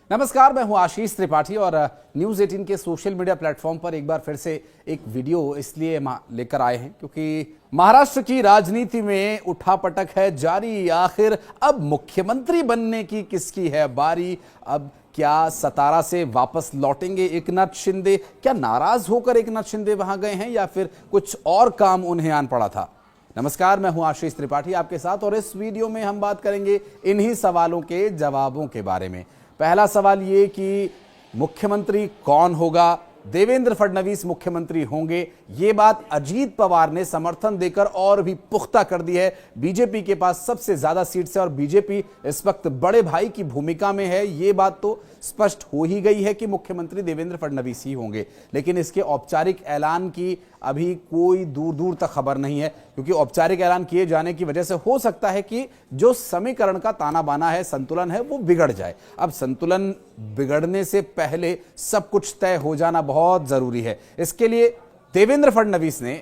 नमस्कार, मैं हूं आशीष त्रिपाठी और न्यूज़ 18 के सोशल मीडिया प्लेटफॉर्म पर एक बार फिर से एक वीडियो इसलिए लेकर आए हैं क्योंकि महाराष्ट्र की राजनीति में उठापटक है जारी। आखिर अब मुख्यमंत्री बनने की किसकी है बारी? अब क्या सतारा से वापस लौटेंगे एकनाथ शिंदे? क्या नाराज होकर एकनाथ शिंदे वहां गए हैं या फिर कुछ और काम उन्हें आन पड़ा था? नमस्कार, मैं हूं आशीष त्रिपाठी आपके साथ और इस वीडियो में हम बात करेंगे इन्हीं सवालों के जवाबों के बारे में। पहला सवाल ये कि मुख्यमंत्री कौन होगा? देवेंद्र फडणवीस मुख्यमंत्री होंगे, ये बात अजीत पवार ने समर्थन देकर और भी पुख्ता कर दी है। बीजेपी के पास सबसे ज्यादा सीट्स है और बीजेपी इस वक्त बड़े भाई की भूमिका में है, ये बात तो स्पष्ट हो ही गई है कि मुख्यमंत्री देवेंद्र फडणवीस ही होंगे। लेकिन इसके औपचारिक ऐलान की अभी कोई दूर दूर तक खबर नहीं है, क्योंकि औपचारिक ऐलान किए जाने की वजह से हो सकता है कि जो समीकरण का ताना बाना है, संतुलन है, वो बिगड़ जाए। अब संतुलन बिगड़ने से पहले सब कुछ तय हो जाना बहुत जरूरी है। इसके लिए देवेंद्र फडणवीस ने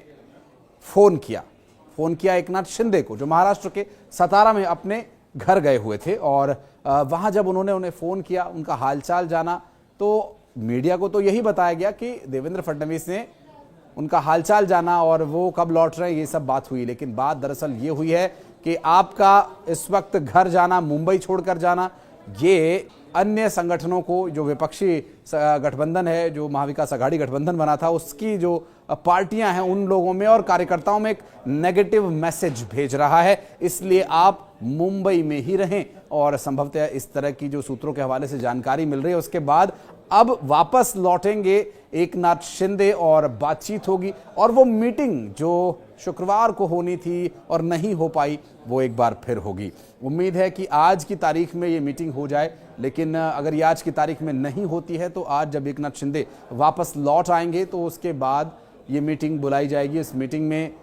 फोन किया एकनाथ शिंदे को, जो महाराष्ट्र के सतारा में अपने घर गए हुए थे। और वहां जब उन्हें फोन किया, उनका हालचाल जाना, तो मीडिया को तो यही बताया गया कि देवेंद्र फडणवीस ने उनका हालचाल जाना और वो कब लौट रहे हैं, ये सब बात हुई। लेकिन बात दरअसल ये हुई है कि आपका इस वक्त घर जाना, मुंबई छोड़कर जाना, ये अन्य संगठनों को, जो विपक्षी गठबंधन है, जो महाविकास आघाड़ी गठबंधन बना था, उसकी जो पार्टियां हैं, उन लोगों में और कार्यकर्ताओं में एक नेगेटिव मैसेज भेज रहा है। इसलिए आप मुंबई में ही रहें। और संभवतः इस तरह की जो सूत्रों के हवाले से जानकारी मिल रही है, उसके बाद अब वापस लौटेंगे एकनाथ शिंदे और बातचीत होगी। और वो मीटिंग जो शुक्रवार को होनी थी और नहीं हो पाई, वो एक बार फिर होगी। उम्मीद है कि आज की तारीख में ये मीटिंग हो जाए। लेकिन अगर ये आज की तारीख में नहीं होती है तो आज जब एकनाथ शिंदे वापस लौट आएंगे तो उसके बाद ये मीटिंग बुलाई जाएगी। इस मीटिंग में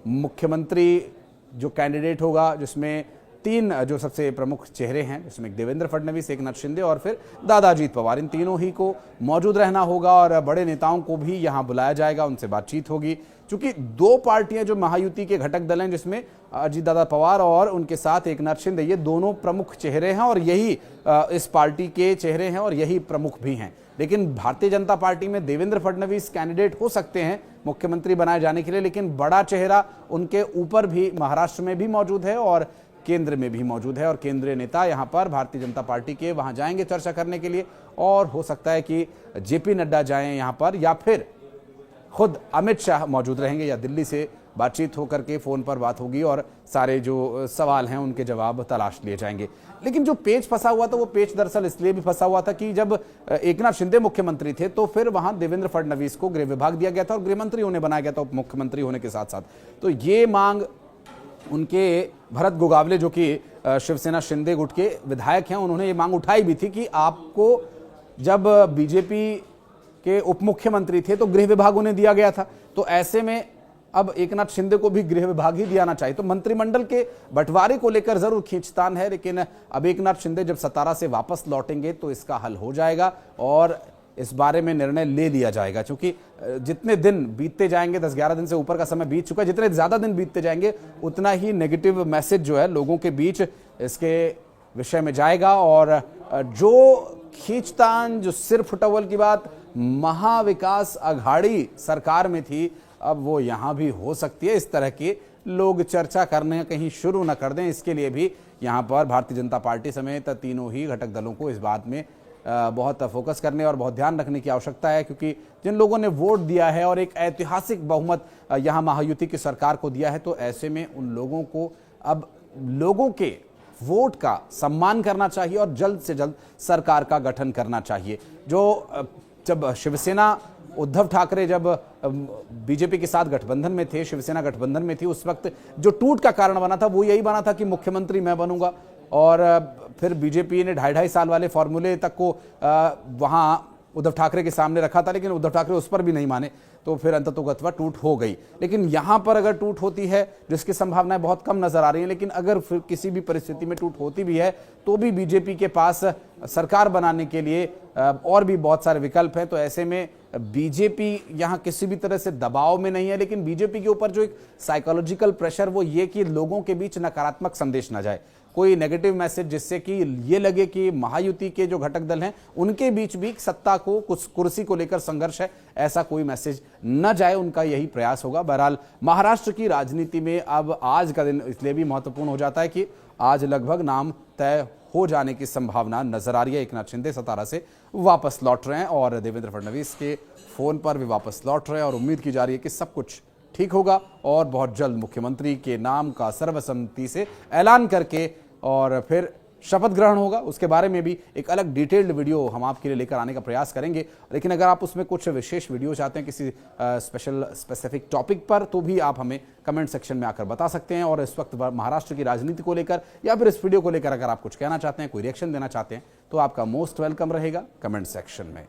मुख्यमंत्री जो कैंडिडेट होगा, जिसमें तीन जो सबसे प्रमुख चेहरे हैं, जिसमें देवेंद्र फडणवीस, एकनाथ शिंदे और फिर दादा अजीत पवार, इन तीनों ही को मौजूद रहना होगा। और बड़े नेताओं को भी यहाँ बुलाया जाएगा, उनसे बातचीत होगी। क्योंकि दो पार्टियां जो महायुति के घटक दल हैं, जिसमें अजीत दादा पवार और उनके साथ एकनाथ शिंदे, ये दोनों प्रमुख चेहरे हैं और यही इस पार्टी के चेहरे हैं और यही प्रमुख भी हैं। लेकिन भारतीय जनता पार्टी में देवेंद्र फडणवीस कैंडिडेट हो सकते हैं मुख्यमंत्री बनाए जाने के लिए, लेकिन बड़ा चेहरा उनके ऊपर भी महाराष्ट्र में भी मौजूद है और केंद्र में भी मौजूद है। और केंद्रीय नेता यहाँ पर भारतीय जनता पार्टी के वहाँ जाएंगे चर्चा करने के लिए। और हो सकता है कि जेपी नड्डा जाएं यहाँ पर, या फिर खुद अमित शाह मौजूद रहेंगे, या दिल्ली से बातचीत होकर के फ़ोन पर बात होगी और सारे जो सवाल हैं उनके जवाब तलाश लिए जाएंगे। लेकिन जो पेच फंसा हुआ था, वो पेच दरअसल इसलिए भी फंसा हुआ था कि जब एकनाथ शिंदे मुख्यमंत्री थे तो फिर वहां देवेंद्र फडणवीस को गृह विभाग दिया गया था और गृहमंत्री उन्हें बनाया गया था उप मुख्यमंत्री होने के साथ साथ। तो ये मांग उनके भरत गोगावले, जो कि शिवसेना शिंदे गुट के विधायक हैं, उन्होंने ये मांग उठाई भी थी कि आपको जब बीजेपी के उप मुख्यमंत्री थे तो गृह विभाग उन्हें दिया गया था। तो ऐसे में अब एकनाथ शिंदे को भी गृह विभाग ही दियाना चाहिए। तो मंत्रिमंडल के बंटवारे को लेकर जरूर खींचतान है, लेकिन अब एकनाथ शिंदे जब सतारा से वापस लौटेंगे तो इसका हल हो जाएगा और इस बारे में निर्णय ले लिया जाएगा। क्योंकि जितने दिन बीतते जाएंगे, 10-11 दिन से ऊपर का समय बीत चुका है, जितने ज्यादा दिन बीतते जाएंगे उतना ही नेगेटिव मैसेज जो है लोगों के बीच इसके विषय में जाएगा। और जो खींचतान, जो सिर फुटवल की बात महाविकास आघाड़ी सरकार में थी, अब वो यहां भी हो सकती है। इस तरह के लोग चर्चा करने कहीं शुरू न कर दें, इसके लिए भी यहां पर भारतीय जनता पार्टी समेत तीनों ही घटक दलों को इस बात में बहुत फोकस करने और बहुत ध्यान रखने की आवश्यकता है। क्योंकि जिन लोगों ने वोट दिया है और एक ऐतिहासिक बहुमत यहां महायुति की सरकार को दिया है, तो ऐसे में उन लोगों को अब लोगों के वोट का सम्मान करना चाहिए और जल्द से जल्द सरकार का गठन करना चाहिए। जो जब शिवसेना, उद्धव ठाकरे जब बीजेपी के साथ गठबंधन में थे, शिवसेना गठबंधन में थी, उस वक्त जो टूट का कारण बना था वो यही बना था कि मुख्यमंत्री मैं बनूंगा। और फिर बीजेपी ने 2.5 साल वाले फॉर्मूले तक को वहां उद्धव ठाकरे के सामने रखा था, लेकिन उद्धव ठाकरे उस पर भी नहीं माने, तो फिर अंततोगत्वा टूट हो गई। लेकिन यहां पर अगर टूट होती है, जिसकी संभावनाएं बहुत कम नजर आ रही हैं, लेकिन अगर फिर किसी भी परिस्थिति में टूट होती भी है तो भी बीजेपी के पास सरकार बनाने के लिए और भी बहुत सारे विकल्प हैं। तो ऐसे में बीजेपी यहां किसी भी तरह से दबाव में नहीं है, लेकिन बीजेपी के ऊपर जो एक साइकोलॉजिकल प्रेशर वो ये कि लोगों के बीच नकारात्मक संदेश ना जाए। कोई नेगेटिव मैसेज जिससे कि ये लगे कि महायुति के जो घटक दल हैं उनके बीच भी सत्ता को, कुछ कुर्सी को लेकर संघर्ष है, ऐसा कोई मैसेज न जाए, उनका यही प्रयास होगा। बहरहाल महाराष्ट्र की राजनीति में अब आज का दिन इसलिए भी महत्वपूर्ण हो जाता है कि आज लगभग नाम तय हो जाने की संभावना नजर आ रही है। एकनाथ शिंदे सतारा से वापस लौट रहे हैं और देवेंद्र फडणवीस के फोन पर भी वापस लौट रहे हैं और उम्मीद की जा रही है कि सब कुछ ठीक होगा और बहुत जल्द मुख्यमंत्री के नाम का सर्वसम्मति से ऐलान करके और फिर शपथ ग्रहण होगा। उसके बारे में भी एक अलग डिटेल्ड वीडियो हम आपके लिए लेकर आने का प्रयास करेंगे, लेकिन अगर आप उसमें कुछ विशेष वीडियो चाहते हैं किसी स्पेसिफिक टॉपिक पर, तो भी आप हमें कमेंट सेक्शन में आकर बता सकते हैं। और इस वक्त महाराष्ट्र की राजनीति को लेकर या फिर इस वीडियो को लेकर अगर आप कुछ कहना चाहते हैं, कोई रिएक्शन देना चाहते हैं, तो आपका मोस्ट वेलकम रहेगा कमेंट सेक्शन में।